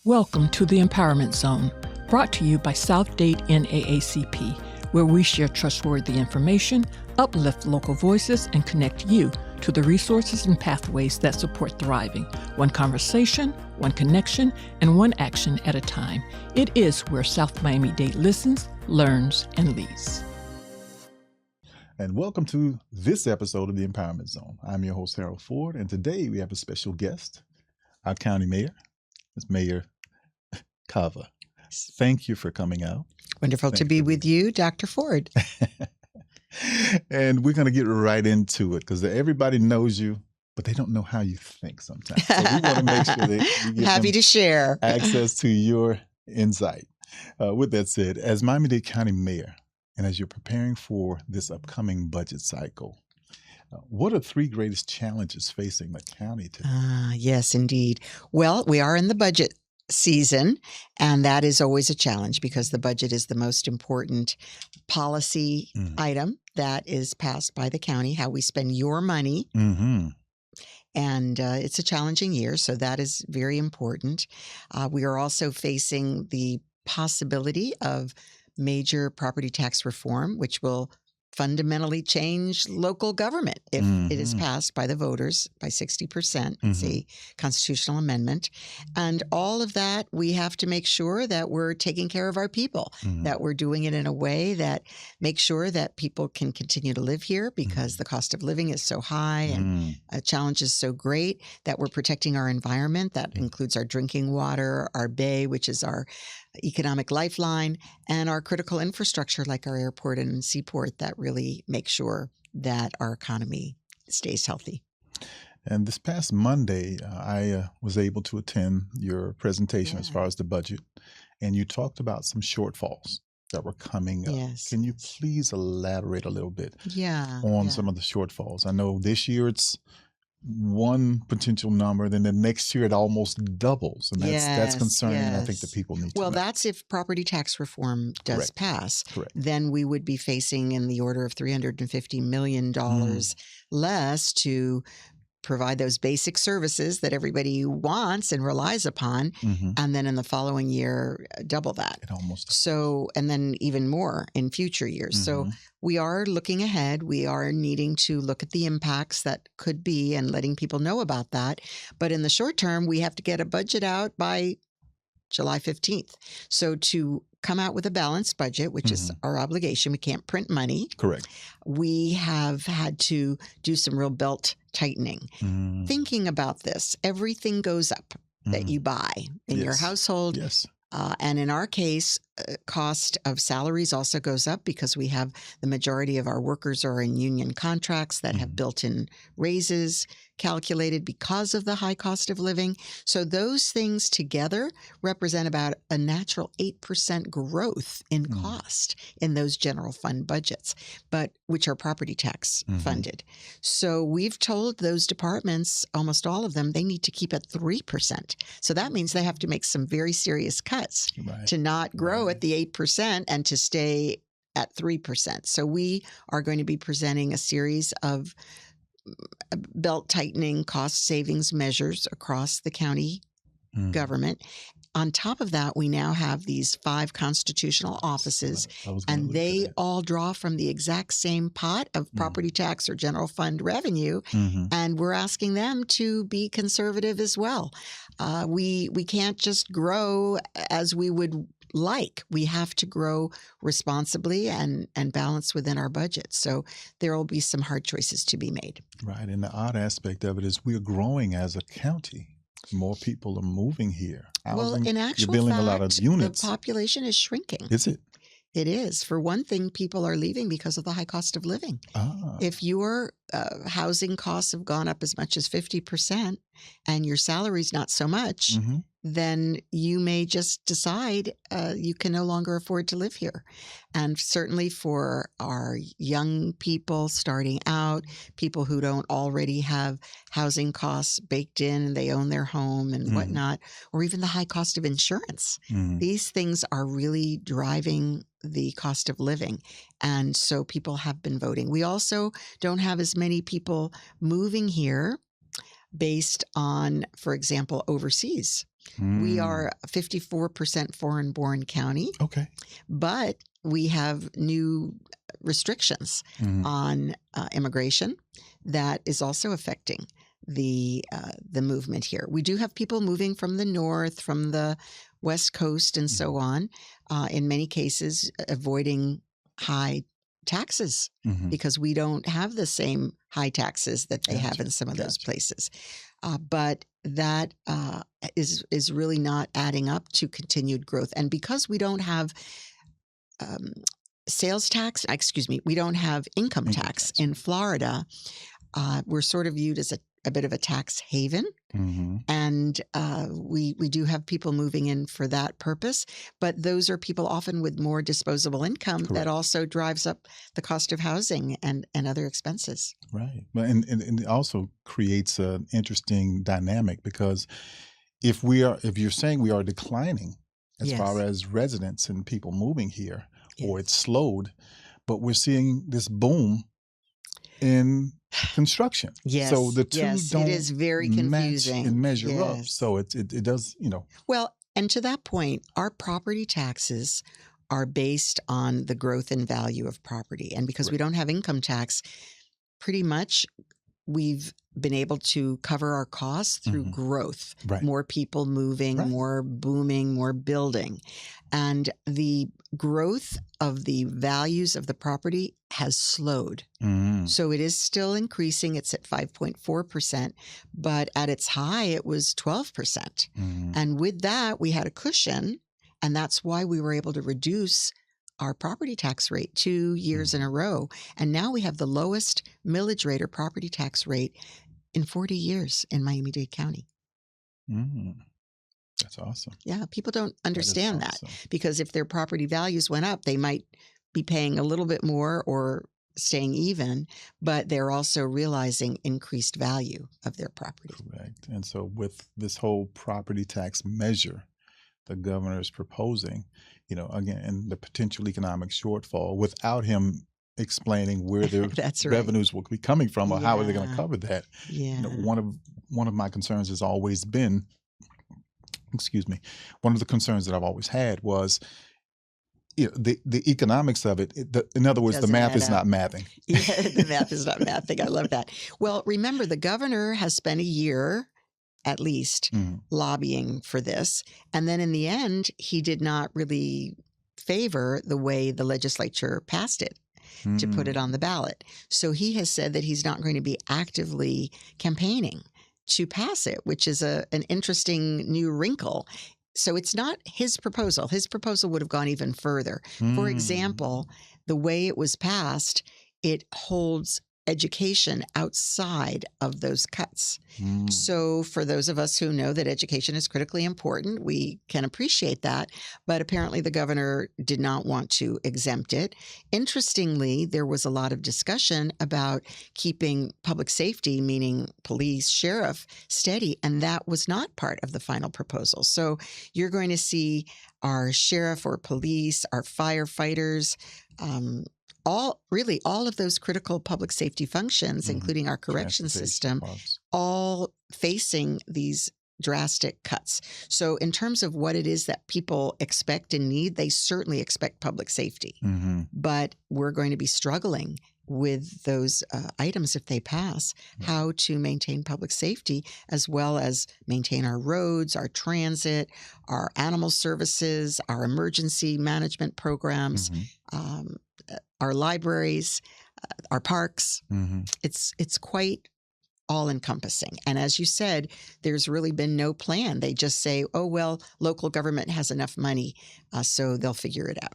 Welcome to the Empowerment Zone, brought to you by South Dade NAACP, where we share trustworthy information, uplift local voices, and connect you to the resources and pathways that support thriving, one conversation, one connection, and one action at a time. It is where South Miami-Dade listens, learns, and leads. And welcome to this episode of the Empowerment Zone. I'm your host, Harold Ford, and today we have a special guest, our county mayor. It's Mayor Cava. Thank you for coming out. Wonderful to be with you, Dr. Ford. And we're going to get right into it because everybody knows you, but they don't know how you think sometimes. So we want to make sure that we get Happy to share access to your insight. With that said, as Miami-Dade County Mayor, and as you're preparing for this upcoming budget cycle, what are three greatest challenges facing the county today? Yes, indeed. Well, we are in the budget season, and that is always a challenge because the budget is the most important policy item that is passed by the county, how we spend your money. And it's a challenging year, so that is very important. We are also facing the possibility of major property tax reform, which will fundamentally change local government if it is passed by the voters by 60%. It's a constitutional amendment. And all of that, we have to make sure that we're taking care of our people, that we're doing it in a way that makes sure that people can continue to live here because the cost of living is so high and a challenge is so great, that we're protecting our environment. That includes our drinking water, our bay, which is our economic lifeline, and our critical infrastructure like our airport and seaport that really make sure that our economy stays healthy. And this past Monday, I was able to attend your presentation as far as the budget, and you talked about some shortfalls that were coming up. Yes. Can you please elaborate a little bit on some of the shortfalls? I know this year it's one potential number, then the next year it almost doubles, and that's concerning. And I think the people need to know. That's if property tax reform does pass. Then we would be facing in the order of $350 million less to provide those basic services that everybody wants and relies upon, and then in the following year, double that. It almost so, and then even more in future years. So we are looking ahead. We are needing to look at the impacts that could be and letting people know about that. But in the short term, we have to get a budget out by July 15th. So to come out with a balanced budget, which is our obligation, we can't print money. Correct. We have had to do some real belt tightening. Thinking about this, everything goes up that you buy in your household. Yes. And in our case, cost of salaries also goes up because we have the majority of our workers are in union contracts that have built-in raises calculated because of the high cost of living. So those things together represent about a natural 8% growth in cost in those general fund budgets, but which are property tax funded. So we've told those departments, almost all of them, they need to keep at 3%. So that means they have to make some very serious cuts to not grow at the 8% and to stay at 3%. So we are going to be presenting a series of belt tightening cost savings measures across the county government. On top of that, we now have these 5 constitutional offices, and they all draw from the exact same pot of property tax or general fund revenue, and we're asking them to be conservative as well. We can't just grow as we would like. We have to grow responsibly and balance within our budget. So there will be some hard choices to be made. Right. And the odd aspect of it is we're growing as a county. More people are moving here. Well, in actual you're building fact, a lot of units. The population is shrinking. Is it? It is. For one thing, people are leaving because of the high cost of living. If your housing costs have gone up as much as 50% and your salary's not so much, then you may just decide you can no longer afford to live here. And certainly for our young people starting out, people who don't already have housing costs baked in and they own their home and whatnot, or even the high cost of insurance. These things are really driving the cost of living. And so people have been voting. We also don't have as many people moving here based on, for example, overseas We Mm. are a 54% foreign-born county, Okay. but we have new restrictions Mhm. on immigration that is also affecting the movement here. We do have people moving from the north, from the West Coast, and so on. In many cases, avoiding high taxes Mhm. because we don't have the same high taxes that they have Gotcha. in some of those Gotcha. places. But that is really not adding up to continued growth. And because we don't have sales tax, excuse me, we don't have income Income tax tax. in Florida, we're sort of viewed as a bit of a tax haven. Mhm. And we do have people moving in for that purpose, but those are people often with more disposable income that Correct. also drives up the cost of housing and other expenses. Right. But and it also creates an interesting dynamic because if you're saying we are declining as far Yes. as residents and people moving here, or Yes. it's slowed, but we're seeing this boom in construction. So Yes. the two Yes. It don't is very match and confusing. measure up. Yes. So it does, Well, and to that point, our property taxes are based on the growth in value of property. And because we correct. don't have income tax, pretty much we've been able to cover our costs through Mhm. growth, Right. more people moving, Right. more booming, more building. And the growth of the values of the property has slowed. Mm. So it is still increasing. It's at 5.4%, but at its high, it was 12%. Mhm. And with that, we had a cushion. And that's why we were able to reduce our property tax rate 2 years in a row. And now we have the lowest millage rate or property tax rate in 40 years in Miami-Dade County. Mm. That's awesome. Yeah, people don't That is understand that awesome. because if their property values went up, they might be paying a little bit more or staying even, but they're also realizing increased value of their property. Correct. And so with this whole property tax measure the governor is proposing, again, and the potential economic shortfall without him explaining where the That's right. revenues will be coming from or how are they going to Yeah. cover that. Yeah. One of my concerns has always been, excuse me, one of the concerns that I've always had was the economics of it. In other words, the Doesn't math add is up. not mathing. Yeah, the math is not mathing. I love that. Well, remember, the governor has spent a year at least Mhm. lobbying for this. And then in the end, he did not really favor the way the legislature passed it to put it on the ballot. So he has said that he's not going to be actively campaigning to pass it, which is an interesting new wrinkle. So it's not his proposal. His proposal would have gone even further. For example, the way it was passed, it holds education outside of those cuts. So for those of us who know that education is critically important, we can appreciate that. But apparently the governor did not want to exempt it. Interestingly, there was a lot of discussion about keeping public safety, meaning police, sheriff, steady, and that was not part of the final proposal. So you're going to see our sheriff or police, our firefighters, all of those critical public safety functions, including our correction system, all facing these drastic cuts. So in terms of what it is that people expect and need, they certainly expect public safety. But we're going to be struggling with those items if they pass, how to maintain public safety as well as maintain our roads, our transit, our animal services, our emergency management programs, our libraries, our parks. It's quite all encompassing. And as you said, there's really been no plan. They just say, oh, well, local government has enough money, so they'll figure it out.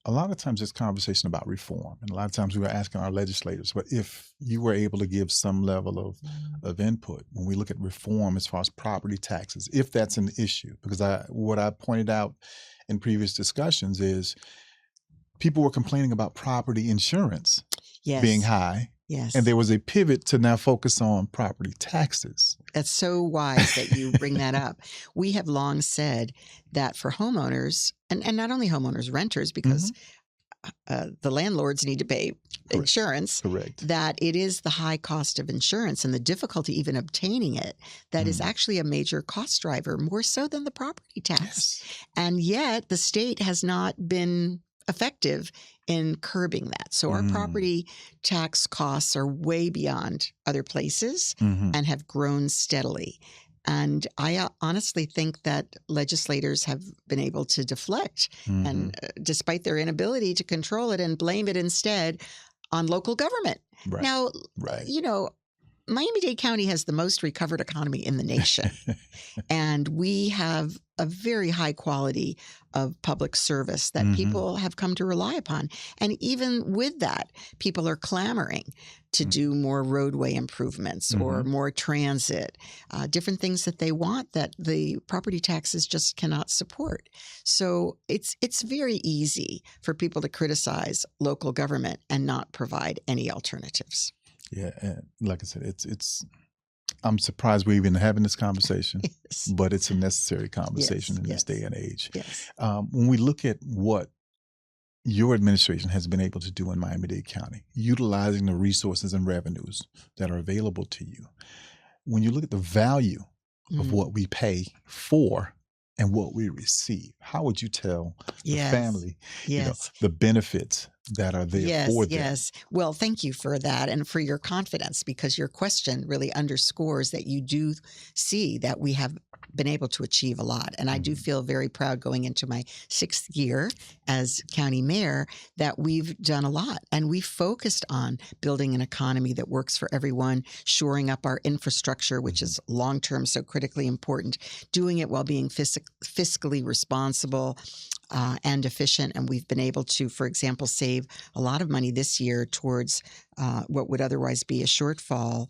A lot of times it's conversation about reform. And a lot of times we were asking our legislators, but if you were able to give some level of input when we look at reform as far as property taxes, if that's an issue, because what I pointed out in previous discussions is people were complaining about property insurance being high. Yes. And there was a pivot to now focus on property taxes. That's so wise that you bring that up. We have long said that for homeowners, and not only homeowners, renters, because the landlords need to pay insurance, Correct. that it is the high cost of insurance and the difficulty even obtaining it that is actually a major cost driver, more so than the property tax. Yes. And yet the state has not been effective in curbing that. So our property tax costs are way beyond other places and have grown steadily. And I honestly think that legislators have been able to deflect, and despite their inability to control it, and blame it instead on local government. Right. Now, Right. you know, Miami-Dade County has the most recovered economy in the nation. And we have a very high quality of public service that people have come to rely upon. And even with that, people are clamoring to do more roadway improvements or more transit, different things that they want that the property taxes just cannot support. So it's very easy for people to criticize local government and not provide any alternatives. Yeah, and like I said, it's. I'm surprised we're even having this conversation, Yes. but it's a necessary conversation in this Yes. day and age. Yes. When we look at what your administration has been able to do in Miami-Dade County, utilizing the resources and revenues that are available to you, when you look at the value of what we pay for and what we receive, how would you tell the family, the benefits that are there for them? Yes. Well, thank you for that and for your confidence, because your question really underscores that you do see that we have been able to achieve a lot. And I do feel very proud going into my 6th year as county mayor that we've done a lot, and we focused on building an economy that works for everyone, shoring up our infrastructure, which is long-term so critically important, doing it while being fiscally responsible and efficient. And we've been able to, for example, save a lot of money this year towards what would otherwise be a shortfall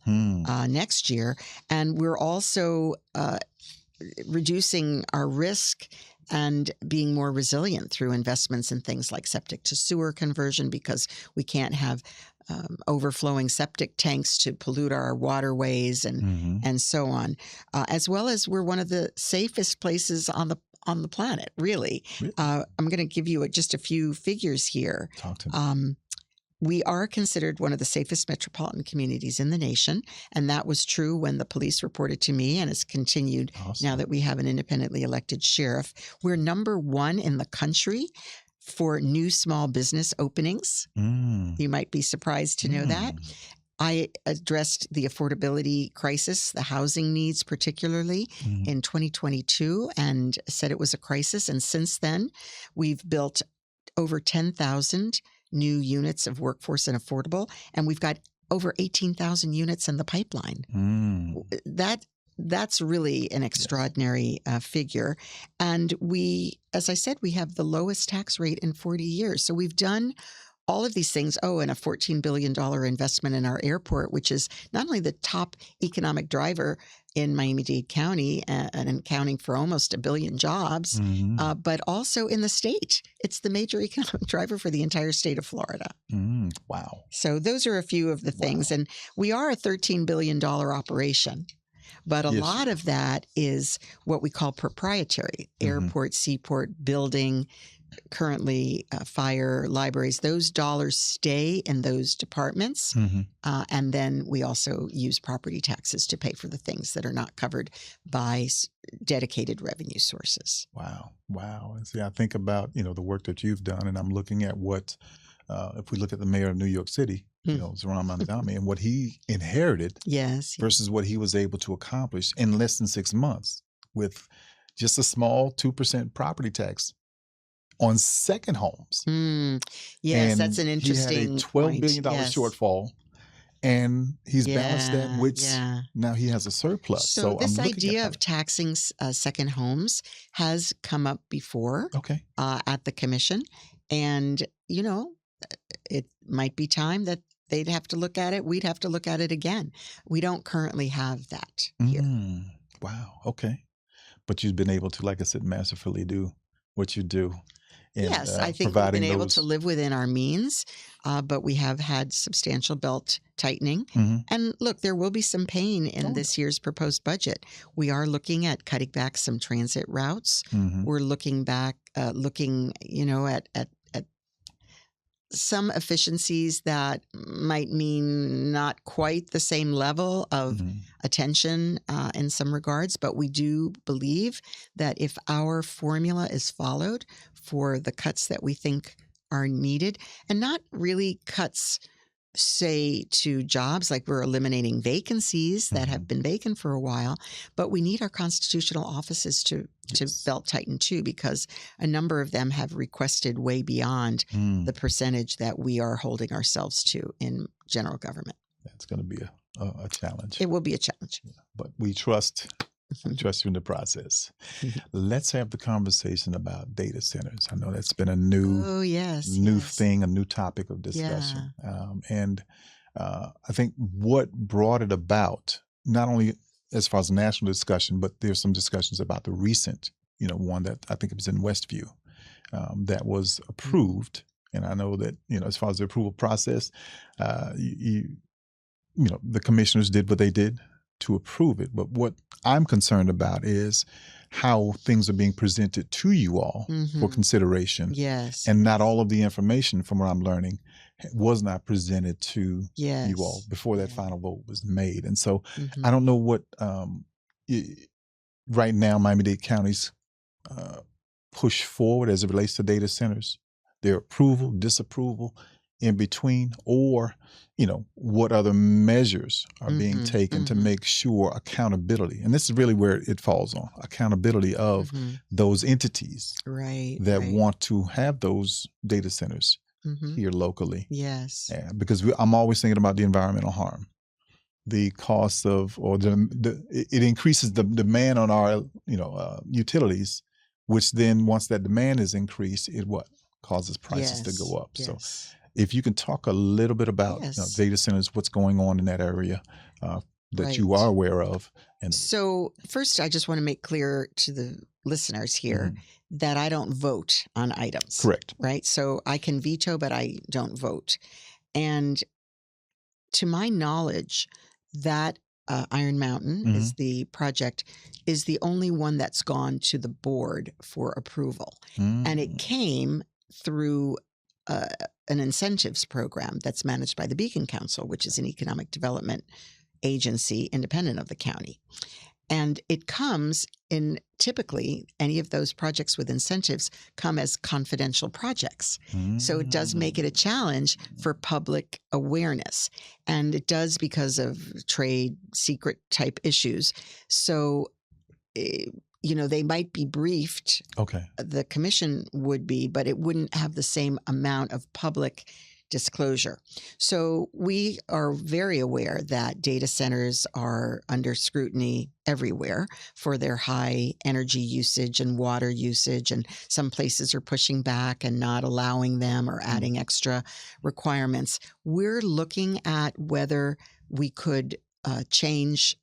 next year. And we're also reducing our risk and being more resilient through investments in things like septic to sewer conversion, because we can't have overflowing septic tanks to pollute our waterways and so on. As well as we're one of the safest places on the planet, really. I'm going to give you just a few figures here. Talk to me. We are considered one of the safest metropolitan communities in the nation, and that was true when the police reported to me, and it's continued now that we have an independently elected sheriff. We're number 1 in the country for new small business openings. You might be surprised to know that. I addressed the affordability crisis, the housing needs particularly, in 2022, and said it was a crisis. And since then, we've built over 10,000 new units of workforce and affordable, and we've got over 18,000 units in the pipeline. That's really an extraordinary figure. And we, as I said, we have the lowest tax rate in 40 years. So we've done all of these things. Oh, and a $14 billion investment in our airport, which is not only the top economic driver in Miami-Dade County and accounting for almost 1 billion jobs, but also in the state. It's the major economic driver for the entire state of Florida. Wow. So those are a few of the things. And we are a $13 billion operation. But a lot of that is what we call proprietary: airport, seaport, building, currently fire, libraries. Those dollars stay in those departments. And then we also use property taxes to pay for the things that are not covered by dedicated revenue sources. Wow. And see, I think about, the work that you've done, and I'm looking at what, if we look at the mayor of New York City, Zohran Mamdani, and what he inherited versus what he was able to accomplish in less than 6 months with just a small 2% property tax on second homes. Yes, and that's an interesting he had a $12 billion shortfall, and he's balanced that, which now he has a surplus. So this idea of taxing second homes has come up before at the commission. And, it might be time that they'd have to look at it. We'd have to look at it again. We don't currently have that here. Wow. Okay. But you've been able to, like I said, masterfully do what you do. Yes, I think we've been able to live within our means, but we have had substantial belt tightening. And look, there will be some pain in this year's proposed budget. We are looking at cutting back some transit routes. We're looking back, at some efficiencies that might mean not quite the same level of attention in some regards, but we do believe that if our formula is followed for the cuts that we think are needed, and not really cuts, say, to jobs, like we're eliminating vacancies that have been vacant for a while, but we need our constitutional offices to belt tighten too, because a number of them have requested way beyond the percentage that we are holding ourselves to in general government. That's going to be a challenge. It will be a challenge. Yeah, but we trust you in the process. Let's have the conversation about data centers. I know that's been a new thing, a new topic of discussion. I think what brought it about, not only as far as national discussion, but there's some discussions about the recent, one that I think it was in Westview that was approved. And I know that, as far as the approval process, the commissioners did what they did to approve it. But what I'm concerned about is how things are being presented to you all for consideration. Yes. And not all of the information, from what I'm learning, was not presented to you all before that final vote was made. And so I don't know what right now Miami-Dade County's push forward as it relates to data centers, their approval, disapproval, in between, or what other measures are being taken to make sure accountability, and this is really where it falls on, accountability of those entities that want to have those data centers here locally. Yes. Yeah, because I'm always thinking about the environmental harm, the cost of, or it increases the demand on our utilities, which then once that demand is increased, it causes prices to go up. So if you can talk a little bit about data centers, what's going on in that area that you are aware of. And so first, I just want to make clear to the listeners here that I don't vote on items. Correct. Right? So I can veto, but I don't vote. And to my knowledge, that Iron Mountain is the project, is the only one that's gone to the board for approval. And it came through an incentives program that's managed by the Beacon Council, which is an economic development agency independent of the county. And it comes in, typically, any of those projects with incentives come as confidential projects. So it does make it a challenge for public awareness. And it does because of trade secret type issues. So they might be briefed. Okay. The commission would be, but it wouldn't have the same amount of public disclosure. So we are very aware that data centers are under scrutiny everywhere for their high energy usage and water usage. And some places are pushing back and not allowing them or adding extra requirements. We're looking at whether we could change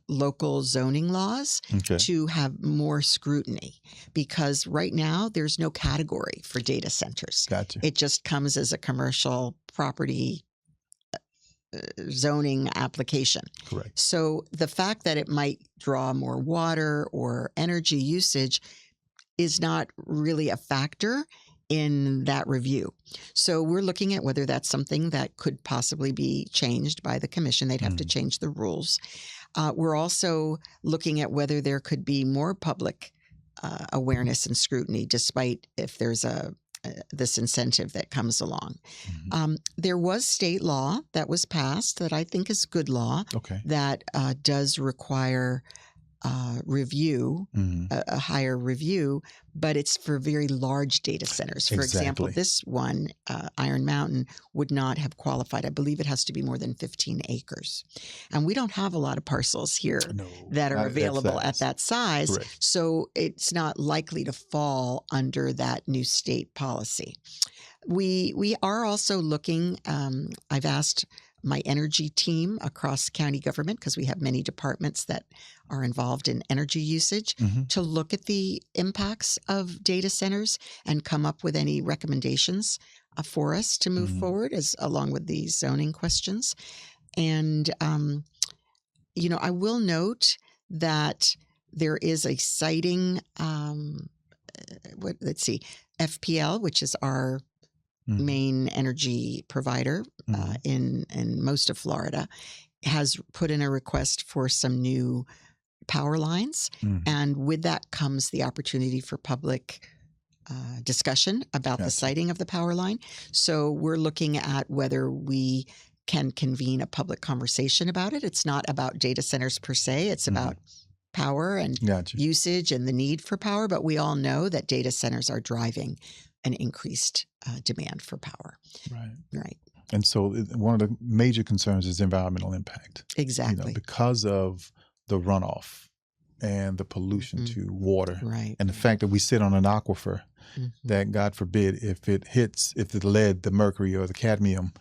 local zoning laws to have more scrutiny, because right now there's no category for data centers. Gotcha. It just comes as a commercial property zoning application. Correct. So the fact that it might draw more water or energy usage is not really a factor in that review. So we're looking at whether that's something that could possibly be changed by the commission. They'd have to change the rules. We're also looking at whether there could be more public awareness and scrutiny, despite if there's this incentive that comes along. There was state law that was passed that I think is good law that does require review, a higher review, but it's for very large data centers. For example, this one, Iron Mountain, would not have qualified. I believe it has to be more than 15 acres. And we don't have a lot of parcels here that are available at that size. Correct. So it's not likely to fall under that new state policy. We are also looking, I've asked my energy team across county government, because we have many departments that are involved in energy usage, to look at the impacts of data centers and come up with any recommendations for us to move forward, along with the zoning questions. And, I will note that there is a siting, FPL, which is our main energy provider in most of Florida, has put in a request for some new power lines. And with that comes the opportunity for public discussion about the siting of the power line. So we're looking at whether we can convene a public conversation about it. It's not about data centers per se. It's about power and usage and the need for power. But we all know that data centers are driving an increased demand for power. Right. And so one of the major concerns is environmental impact. Exactly. Because of the runoff and the pollution to water. And the fact that we sit on an aquifer that, God forbid, if the lead, the mercury, or the cadmium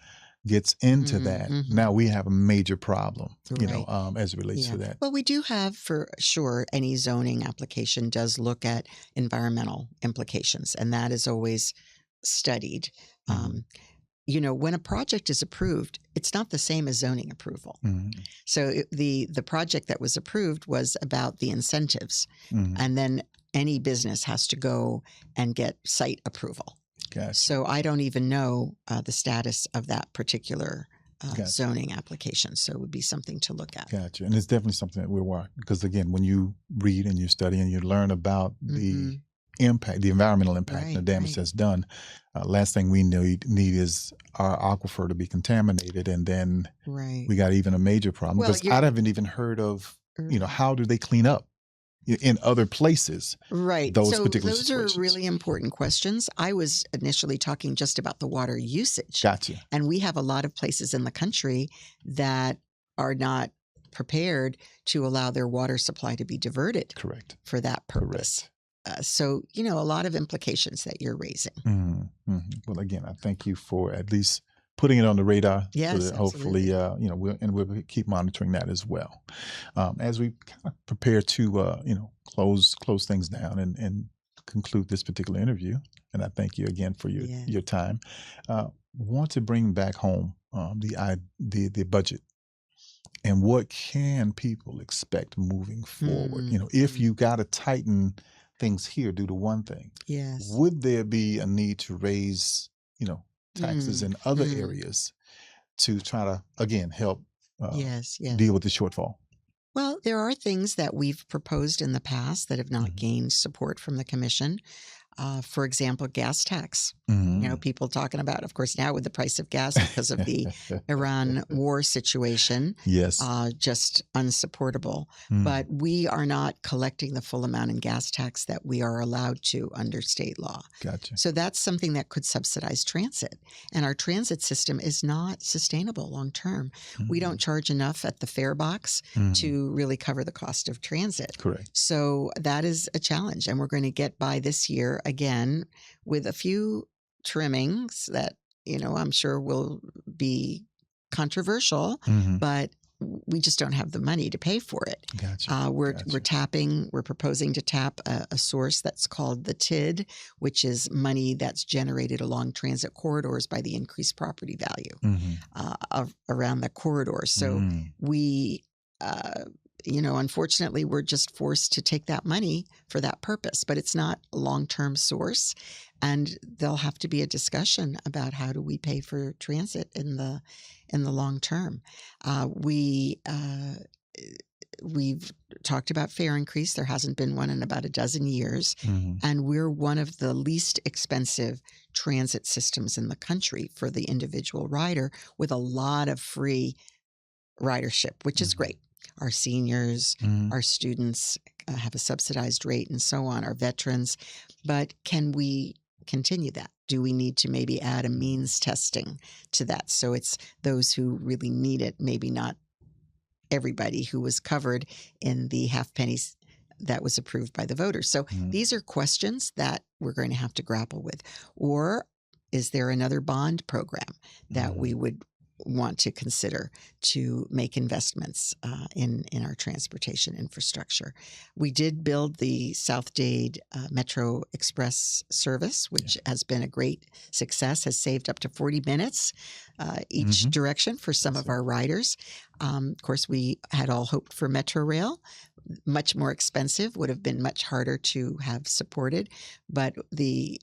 gets into that, now we have a major problem, as it relates to that. Well, we do have, for sure, any zoning application does look at environmental implications, and that is always studied. When a project is approved, it's not the same as zoning approval. So the project that was approved was about the incentives, and then any business has to go and get site approval. So I don't even know the status of that particular zoning application. So it would be something to look at. Gotcha. And it's definitely something that we're watching, because again, when you read and you study and you learn about the impact, the environmental impact, and the damage that's done, last thing we need is our aquifer to be contaminated, and then we got even a major problem. Because I haven't even heard of, how do they clean up in other places? Those particular situations. Those are really important questions. I was initially talking just about the water usage. Gotcha. And we have a lot of places in the country that are not prepared to allow their water supply to be diverted for that purpose. So, a lot of implications that you're raising. Well, again, I thank you for at least putting it on the radar. Yes, so that hopefully, we'll keep monitoring that as well. As we kind of prepare to, close things down and conclude this particular interview, and I thank you again for your time. Want to bring back home the budget. And what can people expect moving forward? If you got to tighten things here due to one thing, would there be a need to raise, taxes in other areas to try to, again, help deal with the shortfall? Well, there are things that we've proposed in the past that have not gained support from the commission. For example, gas tax. People talking about, of course, now with the price of gas because of the Iran war situation, just unsupportable. But we are not collecting the full amount in gas tax that we are allowed to under state law. Gotcha. So that's something that could subsidize transit. And our transit system is not sustainable long term. We don't charge enough at the fare box to really cover the cost of transit. Correct. So that is a challenge. And we're going to get by this year again with a few trimmings that I'm sure will be controversial, but we just don't have the money to pay for it. Gotcha. We're proposing to tap a source that's called the TID, which is money that's generated along transit corridors by the increased property value around the corridors. So we unfortunately, we're just forced to take that money for that purpose, but it's not a long-term source. And there'll have to be a discussion about how do we pay for transit in the long term. We've talked about fare increase. There hasn't been one in about a dozen years. And we're one of the least expensive transit systems in the country for the individual rider, with a lot of free ridership, which is great. Our seniors, our students have a subsidized rate and so on, our veterans. But can we continue that? Do we need to maybe add a means testing to that? So it's those who really need it, maybe not everybody who was covered in the half pennies that was approved by the voters. So these are questions that we're going to have to grapple with. Or is there another bond program that we would want to consider to make investments in our transportation infrastructure? We did build the South Dade Metro Express service, which has been a great success, has saved up to 40 minutes each direction for some of our riders. Of course, we had all hoped for Metro Rail. much more expensive, would have been much harder to have supported. But the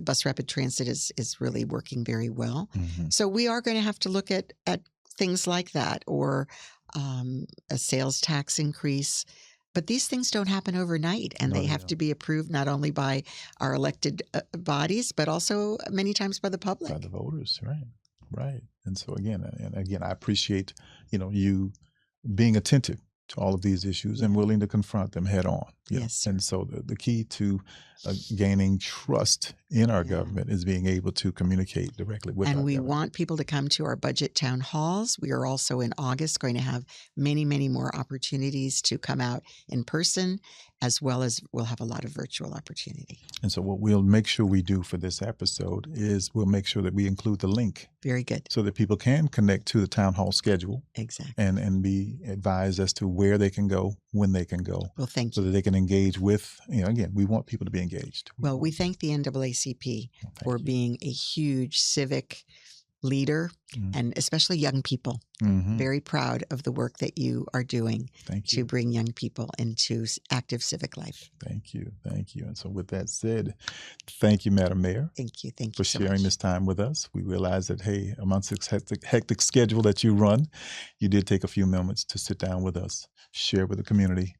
bus rapid transit is really working very well. Mm-hmm. So we are going to have to look at things like that, or a sales tax increase. But these things don't happen overnight, and they have to be approved not only by our elected bodies, but also many times by the public. By the voters, right. Right. And so again, I appreciate, you being attentive to all of these issues and willing to confront them head on. Yes, sir. And so the key to gaining trust in our government is being able to communicate directly with our And we government. want people to come to our budget town halls. We are also in August going to have many, many more opportunities to come out in person, as well as we'll have a lot of virtual opportunity. And so what we'll make sure we do for this episode is we'll make sure that we include the link Very good. so that people can connect to the town hall schedule Exactly. and be advised as to where they can go, when they can go, Well, thank so you. that they can engage with, again, we want people to be engaged. Well, we thank the NAACP for being a huge civic leader, and especially young people. Very proud of the work that you are doing to bring young people into active civic life. Thank you. Thank you. And so with that said, thank you, Madam Mayor. Thank you. Thank for you so sharing much. this time with us. We realize that, hey, amongst the hectic schedule that you run, you did take a few moments to sit down with us, share with the community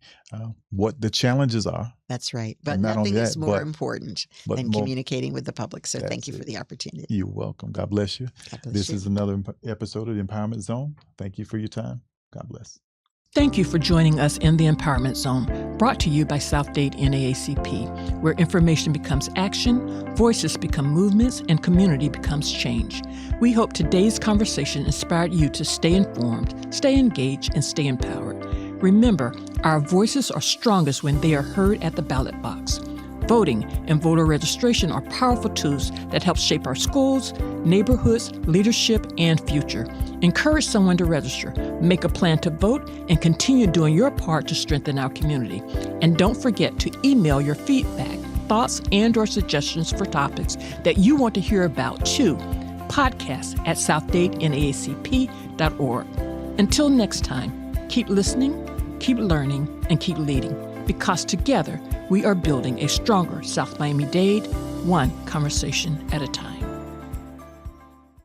what the challenges are. That's right. But And not nothing only is that, more but important but than more- communicating with the public. So thank That's you for it. the opportunity. You're welcome. God bless you. God bless This you. is another episode of the Empowerment Zone. Thank you for your time. God bless. Thank you for joining us in the Empowerment Zone, brought to you by South Dade NAACP, where information becomes action, voices become movements, and community becomes change. We hope today's conversation inspired you to stay informed, stay engaged, and stay empowered. Remember, our voices are strongest when they are heard at the ballot box. Voting and voter registration are powerful tools that help shape our schools, neighborhoods, leadership, and future. Encourage someone to register, make a plan to vote, and continue doing your part to strengthen our community. And don't forget to email your feedback, thoughts, and/or suggestions for topics that you want to hear about to podcast@southdade.naacp.org. Until next time, keep listening, keep learning, and keep leading, because together we are building a stronger South Miami-Dade, one conversation at a time.